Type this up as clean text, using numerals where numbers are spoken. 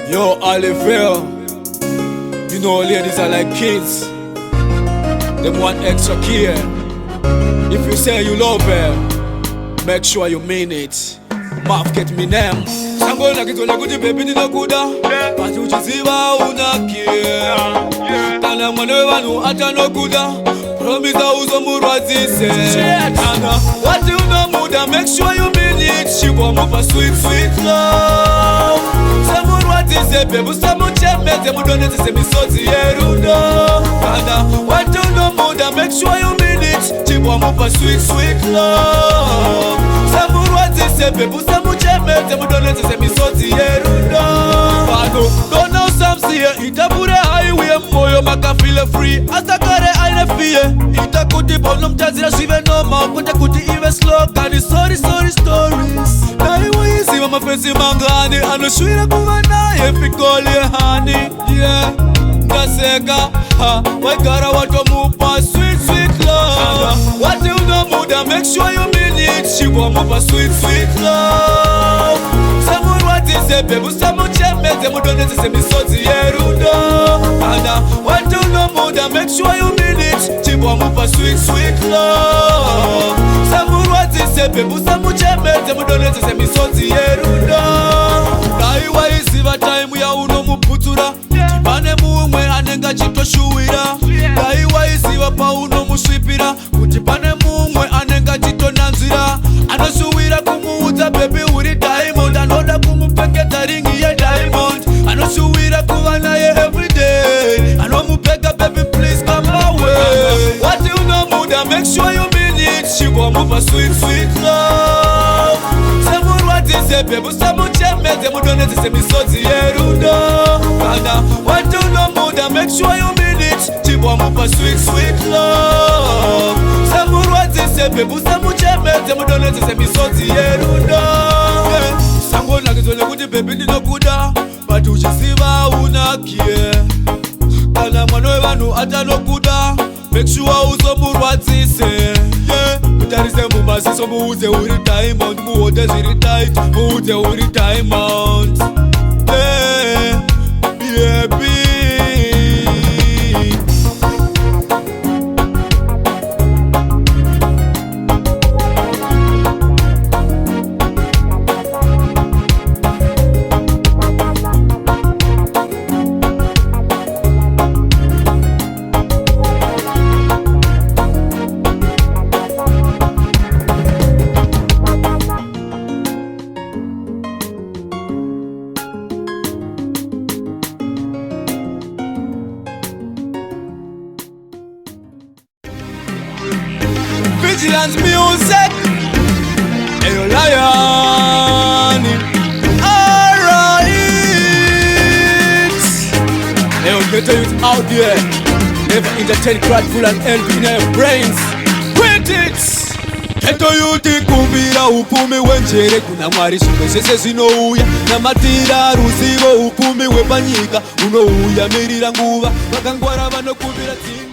Yo, Oliver, you know ladies are like kids. Them want extra care. If you say you love her, make sure you mean it. Mouth get me name. Sango na kitona kuti baby ninakuda. Pati uchiziva unakia. Kana mwane wanu ata nokuda. Promise uzomurwadzise. Ana wati unamuda, make sure you mean it. She want more for sweet, sweet love. Samurwadzise baby, samuchemete mudoneze misodzi yerudo. Ana wati unamuda, make sure you mean it. She want more for sweet, sweet love. Samurwadzise baby, samuchemete mudoneze misodzi yerudo. Pano dona usamsiye itapure highway moyo makafile free. Asakare aine fear. Itakuti pauno mtazira shive normal. Kote kuti iwe slow kani sorry stories. Na iwe hizi mama fensi mangani. Anushwira kuwa naye fikoli hani. Yeah, ngaseka waikara watu mupa sweet, sweet love. Wati unamuda, make sure you mean it. She want mupa sweet, sweet love. Samurwadzise baby, samuchemete mudoneze misodzi yerudo. Ana wati unamuda, make sure you mean it. She want mupa sweet, sweet love. Samurwadzise baby, samuchemete mudoneze misodzi yerudo. Naiwa isiva time ya unomuputura. Tipane muumwe anenga chitoshuwira. Naiwa isiva pa unomuswipira. Kutipane muumwe anenga chitonanzira. Anoshuwira kumuudza baby uri diamond. Anoda kumupeketa ringi ye diamond. Anoshuwira kuva naye everyday. Anomupeka baby please come my way. Wati unomuda, make sure you mean it. She want more for sweet, sweet love. Samurwadzise baby, samuchemete mudoneze misodzi yerudo. Kana wati unomuda, make sure you mean it. She want more for sweet, sweet love. Samurwadzise baby, samuchemete mudoneze misodzi yerudo. Sango nakizole kuti baby ndinokuda, but uchiziva unakie. Kana mwana wevanu atanokuda, make sure uzomurwadzise. Yeah, mutarise mumaziso muuze uri diamond. Muode ziri tight, muuze uri diamond. Yeah, baby. Vigilance music. Ayo Lion. Alright. Ayo ghetto youth out there. Never entertain grateful and envy in your brains. Critics. Ghetto youth kumbira upumi wenjere. Kuna mwari shimwe zinouya. Namatira ruzivo upumi wepanyika. Unouya mirira nguva. Vakangwara vanokumbira tinga.